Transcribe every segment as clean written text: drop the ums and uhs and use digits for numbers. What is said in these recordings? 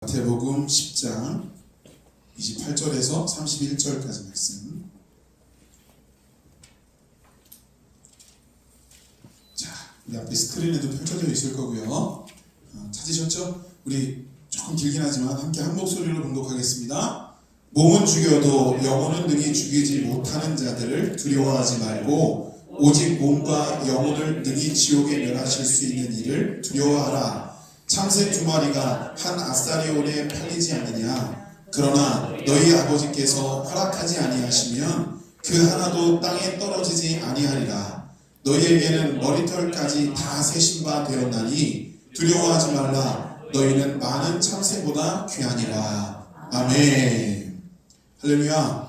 마태복음 10장 28절에서 31절까지 말씀. 자, 우리 앞에 스크린에도 펼쳐져 있을 거고요. 찾으셨죠? 우리 조금 길긴 하지만 함께 한 목소리로 봉독하겠습니다. 몸은 죽여도 영혼은 능히 죽이지 못하는 자들을 두려워하지 말고 오직 몸과 영혼을 능히 지옥에 멸하실 수 있는 이를 두려워하라. 참새 두 마리가 한 아사리온에 팔리지 않느냐. 그러나 너희 아버지께서 허락하지 아니하시면 그 하나도 땅에 떨어지지 아니하리라. 너희에게는 머리털까지 다 세신 바 되었나니 두려워하지 말라. 너희는 많은 참새보다 귀하니라. 아멘. 할렐루야.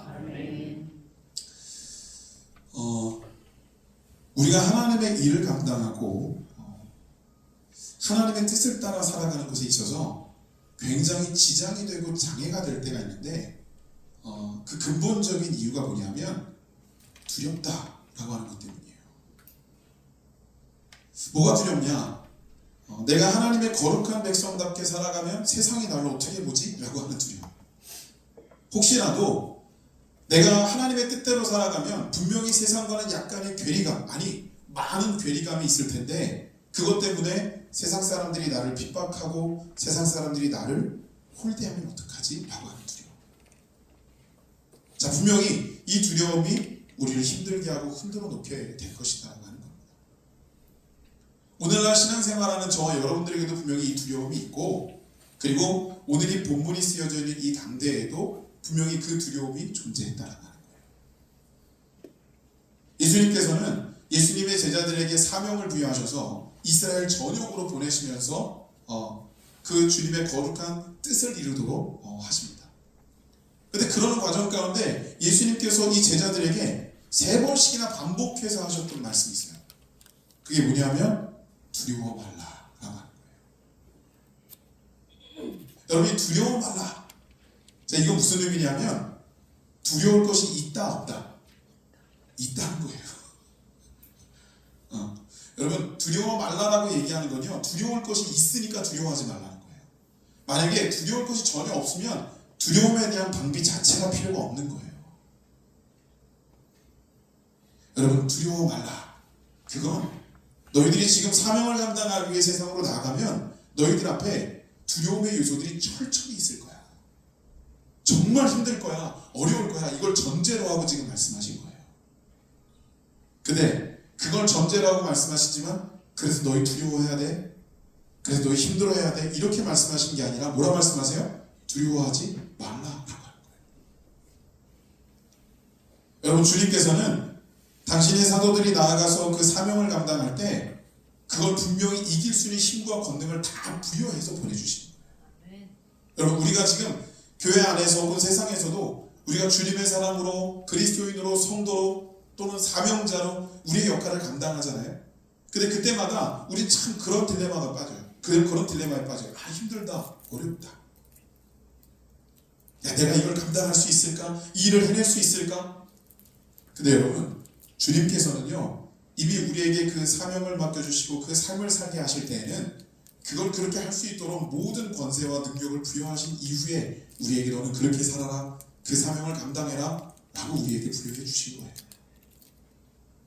우리가 하나님의 일을 감당하고 하나님의 뜻을 따라 살아가는 것에 있어서 굉장히 지장이 되고 장애가 될 때가 있는데 그 근본적인 이유가 뭐냐면 두렵다라고 하는 것 때문이에요. 뭐가 두렵냐? 내가 하나님의 거룩한 백성답게 살아가면 세상이 나를 어떻게 보지? 라고 하는 두려움. 혹시라도 내가 하나님의 뜻대로 살아가면 분명히 세상과는 약간의 괴리감, 아니 많은 괴리감이 있을 텐데 그것 때문에 세상 사람들이 나를 핍박하고 세상 사람들이 나를 홀대하면 어떡하지? 라고 하는 두려움. 자, 분명히 이 두려움이 우리를 힘들게 하고 흔들어 놓게 될 것이다 라고 하는 겁니다. 오늘날 신앙생활하는 저와 여러분들에게도 분명히 이 두려움이 있고, 그리고 오늘 이 본문이 쓰여져 있는 이 당대에도 분명히 그 두려움이 존재했다라고 하는 거예요. 예수님께서는 예수님의 제자들에게 사명을 부여하셔서 이스라엘 전역으로 보내시면서 그 주님의 거룩한 뜻을 이루도록 하십니다. 그런데 그러는 과정 가운데 예수님께서 이 제자들에게 3번씩이나 반복해서 하셨던 말씀이 있어요. 그게 뭐냐면 두려워 말라라고 하는 거예요. 여러분이 두려워 말라. 자, 이거 무슨 의미냐면 두려울 것이 있다 없다? 있다는 거예요. 여러분, 두려워 말라라고 얘기하는 건요, 두려울 것이 있으니까 두려워하지 말라는 거예요. 만약에 두려울 것이 전혀 없으면 두려움에 대한 방비 자체가 필요가 없는 거예요. 여러분, 두려워 말라. 그건 너희들이 지금 사명을 감당하기 위해 세상으로 나아가면 너희들 앞에 두려움의 요소들이 철저히 있을 거야. 정말 힘들 거야. 어려울 거야. 이걸 전제로 하고 지금 말씀하신 거예요. 근데 그걸 전제로 하고 말씀하시지만 그래서 너희 두려워해야 돼? 그래서 너희 힘들어해야 돼? 이렇게 말씀하신 게 아니라 뭐라 말씀하세요? 두려워하지 말라라고 하는 거예요. 여러분, 주님께서는 당신의 사도들이 나아가서 그 사명을 감당할 때 그걸 분명히 이길 수 있는 힘과 권능을 다 부여해서 보내주시는 거예요. 여러분, 우리가 지금 교회 안에서 혹은 세상에서도 우리가 주님의 사람으로, 그리스도인으로, 성도로 또는 사명자로 우리의 역할을 감당하잖아요. 근데 그때마다 우리 참 그런 딜레마가 빠져요. 그런 딜레마에 빠져요. 아, 힘들다, 어렵다. 야, 내가 이걸 감당할 수 있을까? 이 일을 해낼 수 있을까? 근데 여러분, 주님께서는요, 이미 우리에게 그 사명을 맡겨주시고 그 삶을 살게 하실 때에는 그걸 그렇게 할 수 있도록 모든 권세와 능력을 부여하신 이후에 우리에게 너는 그렇게 살아라, 그 사명을 감당해라 라고 우리에게 부여해 주신 거예요.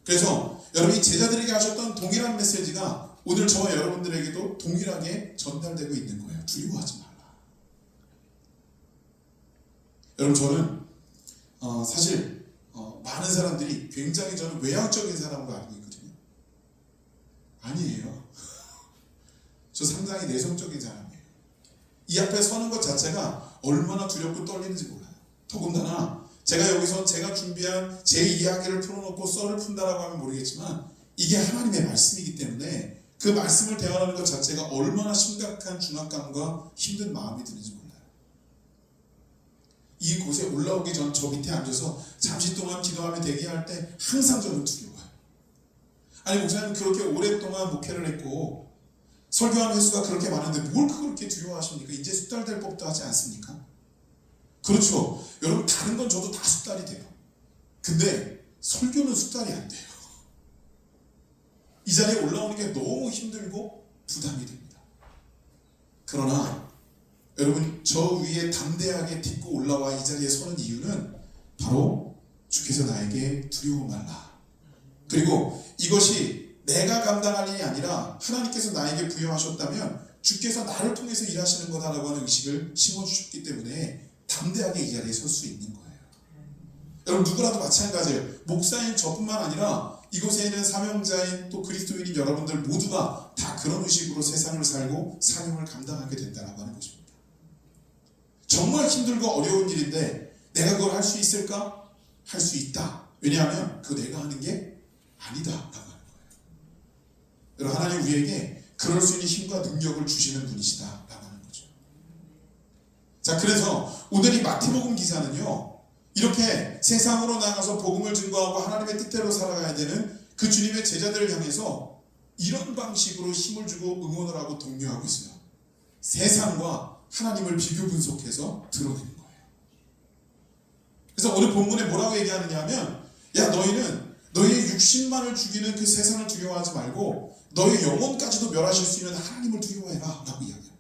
그래서 여러분이 제자들에게 하셨던 동일한 메시지가 오늘 저와 여러분들에게도 동일하게 전달되고 있는 거예요. 두려워하지 말라. 여러분, 저는 사실 많은 사람들이 굉장히 저는 외향적인 사람으로 알고 있거든요. 아니에요. 저 상당히 내성적인 사람이에요. 이 앞에 서는 것 자체가 얼마나 두렵고 떨리는지 몰라요. 더군다나 제가 여기서 제가 준비한 제 이야기를 풀어놓고 썰을 푼다라고 하면 모르겠지만 이게 하나님의 말씀이기 때문에 그 말씀을 대화하는 것 자체가 얼마나 심각한 중압감과 힘든 마음이 드는지 몰라요. 이곳에 올라오기 전 저 밑에 앉아서 잠시 동안 기도하며 대기할 때 항상 저는 두려워요. 아니, 목사님 그렇게 오랫동안 목회를 했고 설교하는 횟수가 그렇게 많은데 뭘 그렇게 두려워하십니까? 이제 숙달 될 법도 하지 않습니까? 그렇죠. 여러분, 다른 건 저도 다 숙달이 돼요. 근데 설교는 숙달이 안 돼요. 이 자리에 올라오는 게 너무 힘들고 부담이 됩니다. 그러나 여러분 저 위에 담대하게 딛고 올라와 이 자리에 서는 이유는 바로 주께서 나에게 두려워 말라. 그리고 이것이 내가 감당할 일이 아니라 하나님께서 나에게 부여하셨다면 주께서 나를 통해서 일하시는 거다라고 하는 의식을 심어주셨기 때문에 담대하게 이 자리에 설 수 있는 거예요. 여러분 누구라도 마찬가지예요. 목사인 저뿐만 아니라 이곳에 있는 사명자인 또 그리스도인인 여러분들 모두가 다 그런 의식으로 세상을 살고 사명을 감당하게 된다라고 하는 것입니다. 정말 힘들고 어려운 일인데 내가 그걸 할 수 있을까? 할 수 있다. 왜냐하면 그거 내가 하는 게 아니다 라고 하는 거예요. 여러분 하나님 우리에게 그럴 수 있는 힘과 능력을 주시는 분이시다 라고 하는 거죠. 자, 그래서 오늘 이 마태복음 기사는요, 이렇게 세상으로 나가서 복음을 증거하고 하나님의 뜻대로 살아가야 되는 그 주님의 제자들을 향해서 이런 방식으로 힘을 주고 응원을 하고 독려하고 있어요. 세상과 하나님을 비교 분석해서 드러내는 거예요. 그래서 오늘 본문에 뭐라고 얘기하느냐 하면, 야 너희는 너희의 육신만을 죽이는 그 세상을 두려워하지 말고 너희 영혼까지도 멸하실 수 있는 하나님을 두려워해라 라고 이야기합니다.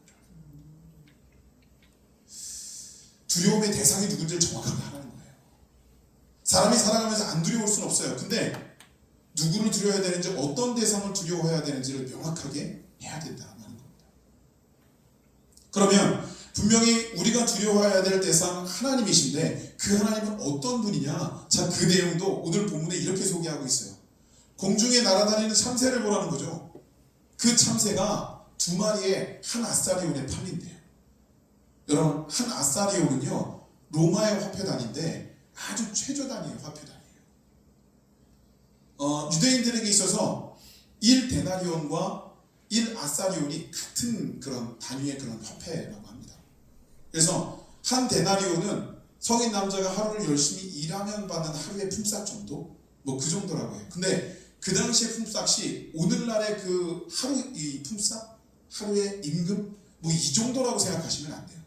두려움의 대상이 누군지를 정확하게 하라는 거예요. 사람이 살아가면서 안 두려울 수는 없어요. 근데 누구를 두려워해야 되는지, 어떤 대상을 두려워해야 되는지를 명확하게 해야 된다는 겁니다. 그러면 분명히 우리가 두려워해야 될 대상 하나님이신데 그 하나님은 어떤 분이냐? 자, 그 내용도 오늘 본문에 이렇게 소개하고 있어요. 공중에 날아다니는 참새를 보라는 거죠. 그 참새가 두 마리의 한 아사리온의 판인데요. 여러분, 한 아사리온은요 로마의 화폐 단위인데 아주 최저 단위의 화폐 단위예요. 유대인들에게 있어서 1데나리온과 1아사리온이 같은 그런 단위의 그런 화폐라고 합니다. 그래서 한 데나리온은 성인 남자가 하루를 열심히 일하면 받는 하루의 품삯 정도? 뭐 그 정도라고 해요. 근데 그 당시의 품삯이 오늘날의 그 하루 이 품삯? 하루의 임금? 뭐 이 정도라고 생각하시면 안 돼요.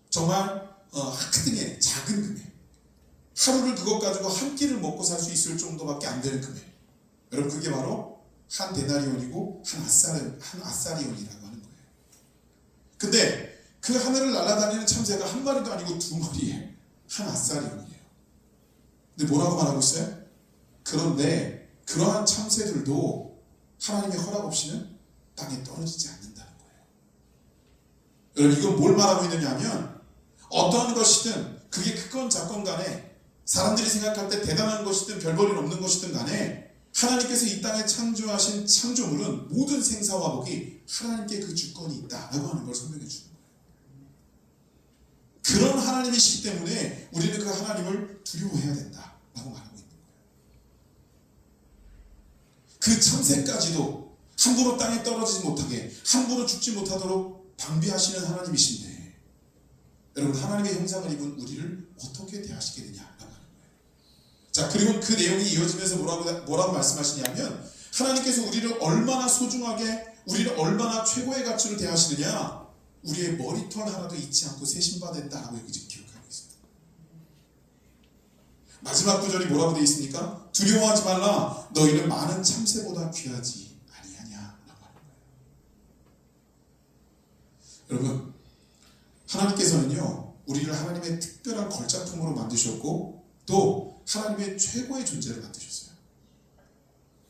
정말 하등의 작은 금액. 하루를 그것 가지고 한 끼를 먹고 살 수 있을 정도밖에 안 되는 금액. 여러분 그게 바로 한 데나리온이고 한 아사리온이라고 하는 거예요. 근데 그 하늘을 날아다니는 참새가 한 마리도 아니고 두 마리의 한 아사리온이에요. 근데 뭐라고 말하고 있어요? 그런데 그러한 참새들도 하나님의 허락 없이는 땅에 떨어지지 않는다는 거예요. 여러분 이건 뭘 말하고 있느냐 하면, 어떠한 것이든 그게 크건 작건 간에 사람들이 생각할 때 대단한 것이든 별 볼일 없는 것이든 간에 하나님께서 이 땅에 창조하신 창조물은 모든 생사와 복이 하나님께 그 주권이 있다라고 하는 걸 설명해 주는 거예요. 그런 하나님이시기 때문에 우리는 그 하나님을 두려워해야 된다라고 말하고 있는 거예요. 그 참새까지도 함부로 땅에 떨어지지 못하게, 함부로 죽지 못하도록 방비하시는 하나님이신데 여러분 하나님의 형상을 입은 우리를 어떻게 대하시겠느냐라고 하는 거예요. 자, 그리고 그 내용이 이어지면서 뭐라고 말씀하시냐면, 하나님께서 우리를 얼마나 소중하게, 우리를 얼마나 최고의 가치로 대하시느냐, 우리의 머리털 하나도 잊지 않고 세신받았다라고 여기 지금 기록하고 있어요. 마지막 구절이 뭐라고 되어 있습니까? 두려워하지 말라, 너희는 많은 참새보다 귀하지 아니하냐라고 하는 거예요. 여러분 하나님께서는요 우리를 하나님의 특별한 걸작품으로 만드셨고 또 하나님의 최고의 존재를 만드셨어요.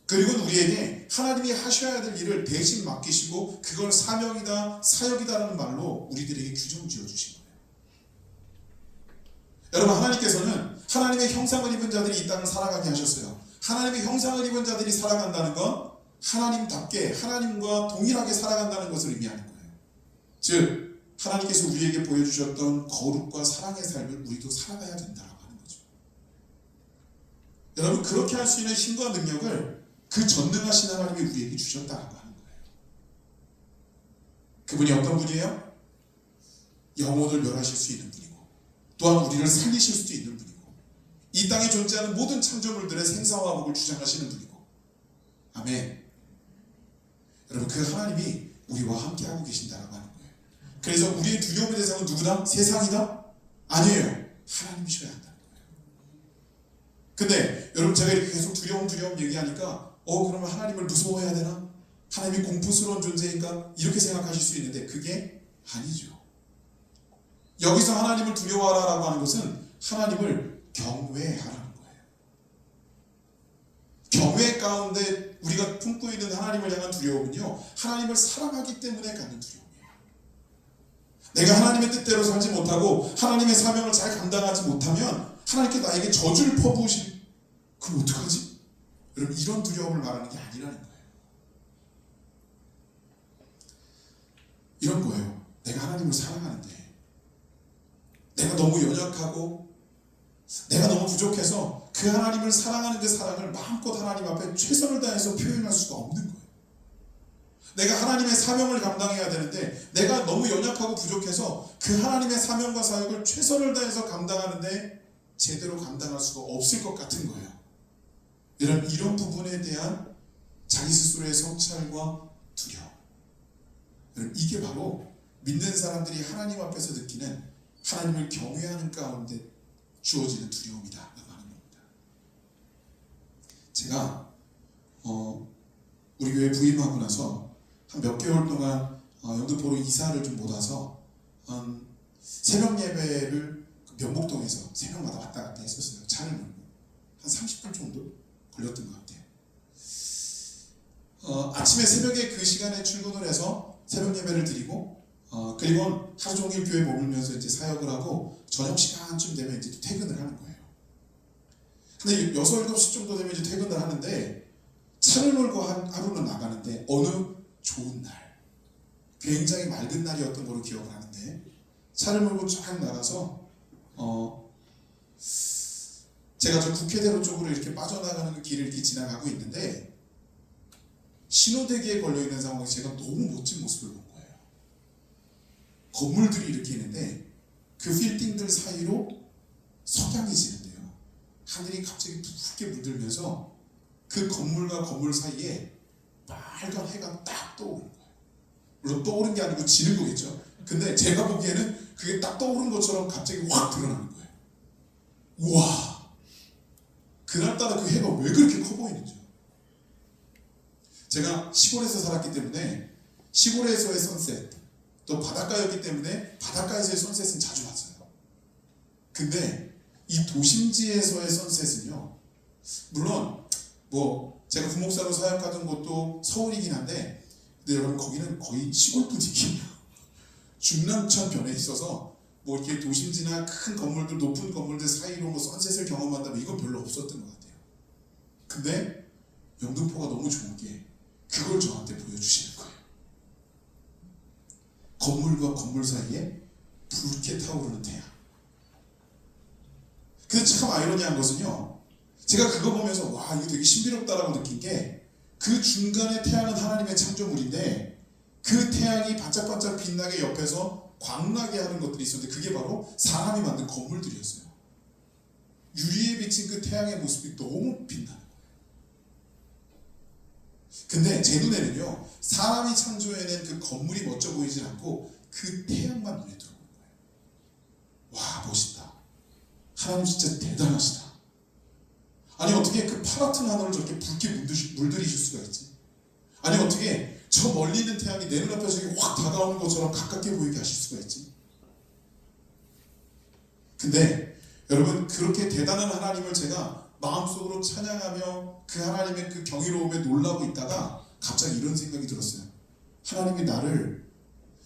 그리고 우리에게 하나님이 하셔야 될 일을 대신 맡기시고 그걸 사명이다, 사역이다라는 말로 우리들에게 규정 지어주신 거예요. 여러분 하나님께서는 하나님의 형상을 입은 자들이 이 땅을 살아가게 하셨어요. 하나님의 형상을 입은 자들이 살아간다는 건 하나님답게 하나님과 동일하게 살아간다는 것을 의미하는 거예요. 즉 하나님께서 우리에게 보여주셨던 거룩과 사랑의 삶을 우리도 살아가야 된다라고 하는 거죠. 여러분 그렇게 할 수 있는 힘과 능력을 그 전능하신 하나님이 우리에게 주셨다라고 하는 거예요. 그분이 어떤 분이에요? 영혼을 멸하실 수 있는 분이고 또한 우리를 살리실 수도 있는 분이고 이 땅에 존재하는 모든 창조물들의 생사와 복을 주장하시는 분이고, 아멘. 여러분 그 하나님이 우리와 함께 하고 계신다라고 하는 거예요. 그래서 우리의 두려움의 대상은 누구다? 세상이다? 아니에요. 하나님이셔야 한다는 거예요. 근데 여러분 제가 이렇게 계속 두려움 얘기하니까 그러면 하나님을 무서워해야 되나? 하나님이 공포스러운 존재인가? 이렇게 생각하실 수 있는데 그게 아니죠. 여기서 하나님을 두려워하라라고 하는 것은 하나님을 경외하라는 거예요. 경외 가운데 우리가 품고 있는 하나님을 향한 두려움은요, 하나님을 사랑하기 때문에 갖는 두려움이에요. 내가 하나님의 뜻대로 살지 못하고 하나님의 사명을 잘 감당하지 못하면 하나님께 나에게 저주를 퍼부으실, 그럼 어떡하지? 여러분, 이런 두려움을 말하는 게 아니라는 거예요. 이런 거예요. 내가 하나님을 사랑하는데 내가 너무 연약하고 내가 너무 부족해서 그 하나님을 사랑하는 그 사랑을 마음껏 하나님 앞에 최선을 다해서 표현할 수가 없는 거예요. 내가 하나님의 사명을 감당해야 되는데 내가 너무 연약하고 부족해서 그 하나님의 사명과 사역을 최선을 다해서 감당하는데 제대로 감당할 수가 없을 것 같은 거예요. 이런 부분에 대한 자기 스스로의 성찰과 두려움, 이게 바로 믿는 사람들이 하나님 앞에서 느끼는 하나님을 경외하는 가운데 주어지는 두려움이다 라고 하는 겁니다. 제가 우리 교회 부임하고 나서 한 몇 개월 동안 영등포로 이사를 좀 못 와서 새벽 예배를 명목동에서 새벽마다 왔다 갔다 했었어요. 차를 몰고 한 30분 정도 걸렸던 것 같아요. 아침에 새벽에 그 시간에 출근을 해서 새벽 예배를 드리고 그리고 하루 종일 교회에 머물면서 이제 사역을 하고 저녁 시간쯤 되면 이제 또 퇴근을 하는 거예요. 근데 6, 7시 정도 되면 이제 퇴근을 하는데 차를 몰고 하루는 나가는데 어느 좋은 날, 굉장히 맑은 날이었던 걸로 기억을 하는데 차를 몰고 쫙 나가서 제가 저 국회대로 쪽으로 이렇게 빠져나가는 그 길을 이렇게 지나가고 있는데 신호대기에 걸려있는 상황에서 제가 너무 멋진 모습을 본 거예요. 건물들이 이렇게 있는데 그 빌딩들 사이로 석양이 지는데요, 하늘이 갑자기 붉게 물들면서 그 건물과 건물 사이에 빨간 해가 딱 떠오르는 거예요. 물론 떠오른 게 아니고 지는 거겠죠. 근데 제가 보기에는 그게 딱 떠오른 것처럼 갑자기 확 드러나는 거예요. 우와, 그날따라 그 해가 왜 그렇게 커 보이는지. 제가 시골에서 살았기 때문에 시골에서의 선셋, 또 바닷가였기 때문에 바닷가에서의 선셋은 자주 봤어요. 근데 이 도심지에서의 선셋은요, 물론 제가 부목사로 사역하던 곳도 서울이긴 한데, 근데 여러분 거기는 거의 시골 분위기예요. 중랑천 변에 있어서 이렇게 도심지나 큰 건물들, 높은 건물들 사이로 선셋을 경험한다면 이건 별로 없었던 것 같아요. 근데 영등포가 너무 좋은 게 그걸 저한테 보여주시는 거예요. 건물과 건물 사이에 붉게 타오르는 태양. 근데 참 아이러니한 것은요, 제가 그거 보면서 와, 이거 되게 신비롭다라고 느낀 게, 그 중간에 태양은 하나님의 창조물인데 그 태양이 반짝반짝 빛나게 옆에서 광나게 하는 것들이 있었는데 그게 바로 사람이 만든 건물들이었어요. 유리에 비친 그 태양의 모습이 너무 빛나는 거예요. 근데 제 눈에는요, 사람이 창조해낸 그 건물이 멋져 보이질 않고 그 태양만 눈에 들어오는 거예요. 와, 멋있다. 하나님 진짜 대단하시다. 아니, 어떻게 그 파랗던 하늘을 저렇게 붉게 물들이실 수가 있지? 아니, 어떻게 저 멀리 있는 태양이 내 눈앞에서 확 다가오는 것처럼 가깝게 보이게 하실 수가 있지? 근데 여러분, 그렇게 대단한 하나님을 제가 마음속으로 찬양하며 그 하나님의 그 경이로움에 놀라고 있다가 갑자기 이런 생각이 들었어요. 하나님이 나를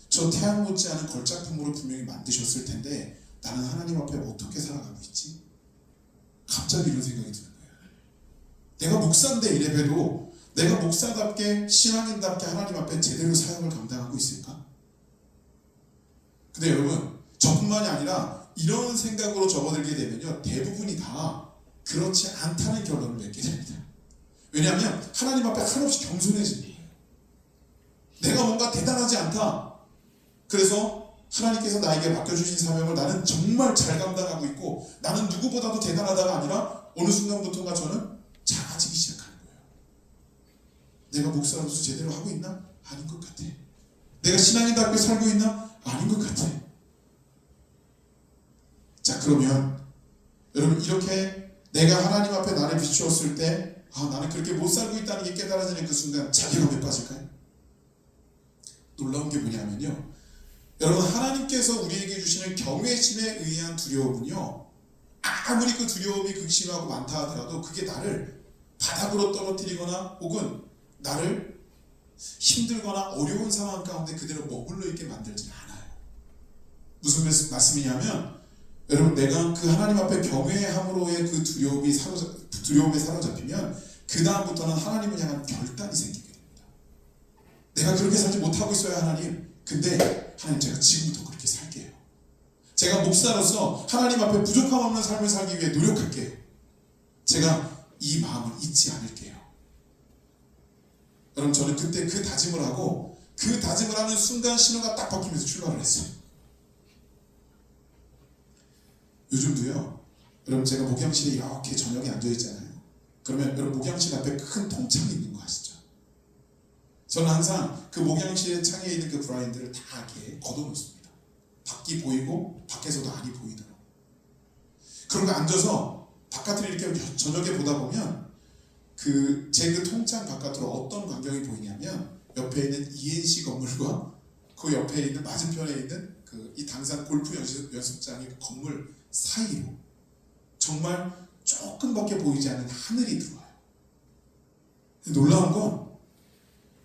저 태양 못지않은 걸작품으로 분명히 만드셨을 텐데 나는 하나님 앞에 어떻게 살아가고 있지? 갑자기 이런 생각이 드는 거예요. 내가 목사인데 이래봬도 내가 목사답게 신앙인답게 하나님 앞에 제대로 사역을 감당하고 있을까? 근데 여러분, 저뿐만이 아니라 이런 생각으로 접어들게 되면요, 대부분이 다 그렇지 않다는 결론을 맺게 됩니다. 왜냐하면 하나님 앞에 한없이 겸손해지는 거예요. 내가 뭔가 대단하지 않다. 그래서 하나님께서 나에게 맡겨주신 사명을 나는 정말 잘 감당하고 있고 나는 누구보다도 대단하다가 아니라 어느 순간부터가 저는 작아지기 시작하는 거예요. 내가 목사로서 제대로 하고 있나? 아닌 것 같아. 내가 신앙인답게 살고 있나? 아닌 것 같아. 자, 그러면 여러분, 이렇게 내가 하나님 앞에 나를 비추었을 때 나는 그렇게 못 살고 있다는 게 깨달아지는 그 순간 자괴감에 빠질까요? 놀라운 게 뭐냐면요, 여러분, 하나님께서 우리에게 주시는 경외심에 의한 두려움은요, 아무리 그 두려움이 극심하고 많다 하더라도 그게 나를 바닥으로 떨어뜨리거나 혹은 나를 힘들거나 어려운 상황 가운데 그대로 머물러 있게 만들지 않아요. 무슨 말씀이냐면, 여러분, 내가 그 하나님 앞에 경외함으로의 그 두려움에 사로잡히면 그 다음부터는 하나님을 향한 결단이 생기게 됩니다. 내가 그렇게 살지 못하고 있어요, 하나님. 근데 하나님, 제가 지금부터 그렇게 살게요. 제가 목사로서 하나님 앞에 부족함 없는 삶을 살기 위해 노력할게요. 제가 이 마음을 잊지 않을게요. 여러분, 저는 그때 그 다짐을 하고 그 다짐을 하는 순간 신호가 딱 바뀌면서 출발을 했어요. 요즘도요, 여러분, 제가 목양실에 이렇게 저녁에 앉아있잖아요. 그러면 여러분, 목양실 앞에 큰 통창이 있는 거 아시죠? 저는 항상 그 목양실의 창에 있는 그 브라인드를 다 이렇게 걷어놓습니다. 밖이 보이고 밖에서도 안이 보이도록. 그런 거 앉아서 바깥을 이렇게 저녁에 보다 보면 제 통창 바깥으로 어떤 광경이 보이냐면, 옆에 있는 ENC 건물과 그 옆에 있는 맞은편에 있는 이 당산 골프 연습장의 건물 사이로 정말 조금밖에 보이지 않는 하늘이 들어와요. 놀라운 건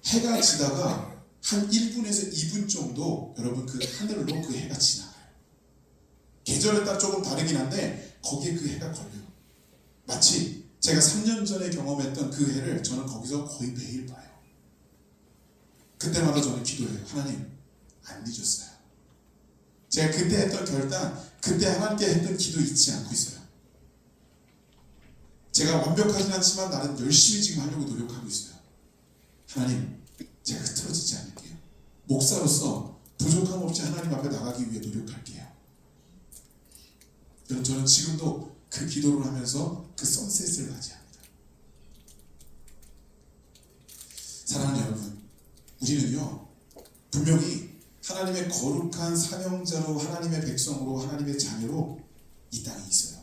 해가 지다가 한 1분에서 2분 정도 여러분 그 하늘로 그 해가 지나가요. 계절에 따라 조금 다르긴 한데 거기에 그 해가 걸려요. 마치 제가 3년 전에 경험했던 그 해를 저는 거기서 거의 매일 봐요. 그때마다 저는 기도해요. 하나님, 안 잊었어요. 제가 그때 했던 결단, 그때 하나님께 했던 기도 잊지 않고 있어요. 제가 완벽하진 않지만 나는 열심히 지금 하려고 노력하고 있어요. 하나님, 제가 흐트러지지 않을게요. 목사로서 부족함 없이 하나님 앞에 나가기 위해 노력할게요. 여러분, 저는 지금도 그 기도를 하면서 그 선셋을 맞이합니다. 사랑하는 여러분, 우리는요, 분명히 하나님의 거룩한 사명자로, 하나님의 백성으로, 하나님의 자녀로 이 땅에 있어요.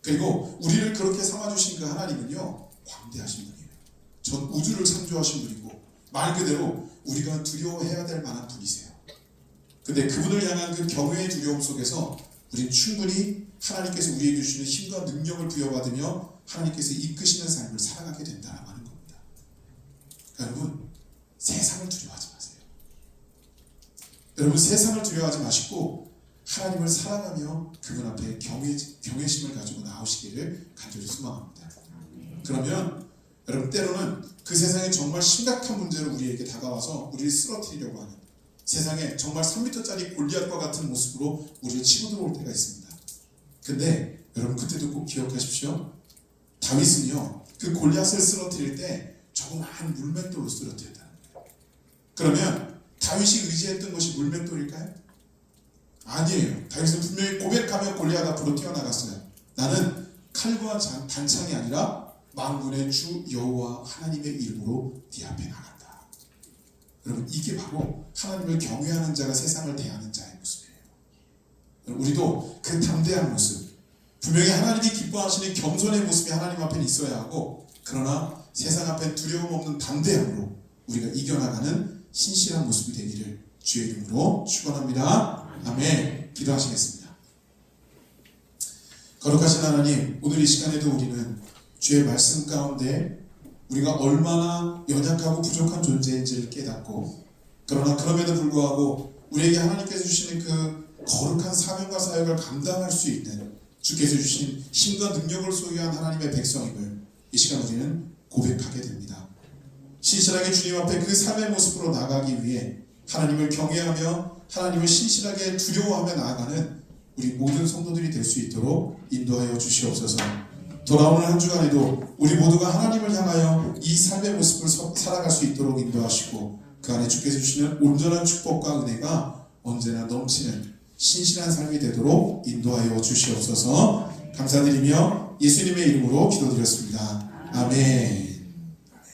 그리고 우리를 그렇게 삼아주신 그 하나님은요, 광대하신 분이에요. 전 우주를 창조하신 분이고 말 그대로 우리가 두려워해야 될 만한 분이세요. 근데 그분을 향한 그 경외의 두려움 속에서 우리는 충분히 하나님께서 우리에게 주시는 힘과 능력을 부여받으며 하나님께서 이끄시는 삶을 살아가게 된다라고 하는 겁니다. 그러니까 여러분, 세상을 두려워하지 마세요. 여러분, 세상을 두려워하지 마시고 하나님을 사랑하며 그분 앞에 경외심을 가지고 나오시기를 간절히 소망합니다. 그러면 여러분, 때로는 그 세상에 정말 심각한 문제로 우리에게 다가와서 우리를 쓰러뜨리려고 하는, 세상에 정말 3m짜리 골리앗과 같은 모습으로 우리를 치고 들어올 때가 있습니다. 근데 여러분, 그때도 꼭 기억하십시오. 다윗은요, 그 골리앗을 쓰러뜨릴 때 조그마한 물맷돌로 쓰러뜨렸다는 거예요. 그러면 다윗이 의지했던 것이 물맷돌일까요? 아니에요. 다윗은 분명히 고백하며 골리앗 앞으로 뛰어나갔어요. 나는 칼과 단창이 아니라 만군의 주 여호와 하나님의 이름으로 네 앞에 나간다. 여러분, 이게 바로 하나님을 경외하는 자가 세상을 대하는 자의 모습이에요. 우리도 그 담대한 모습, 분명히 하나님이 기뻐하시는 겸손의 모습이 하나님 앞에 있어야 하고, 그러나 세상 앞에 두려움 없는 담대함으로 우리가 이겨나가는 신실한 모습이 되기를 주의 이름으로 축원합니다. 아멘. 기도하시겠습니다. 거룩하신 하나님, 오늘 이 시간에도 우리는 주의 말씀 가운데 우리가 얼마나 연약하고 부족한 존재인지를 깨닫고, 그러나 그럼에도 불구하고 우리에게 하나님께서 주시는 그 거룩한 사명과 사역을 감당할 수 있는 주께서 주신 힘과 능력을 소유한 하나님의 백성임을 이 시간 우리는 고백하게 됩니다. 신실하게 주님 앞에 그 삶의 모습으로 나가기 위해 하나님을 경외하며 하나님을 신실하게 두려워하며 나아가는 우리 모든 성도들이 될 수 있도록 인도하여 주시옵소서. 돌아오는 한 주간에도 우리 모두가 하나님을 향하여 이 삶의 모습을 살아갈 수 있도록 인도하시고, 그 안에 주께서 주시는 온전한 축복과 은혜가 언제나 넘치는 신실한 삶이 되도록 인도하여 주시옵소서. 감사드리며 예수님의 이름으로 기도드렸습니다. 아멘.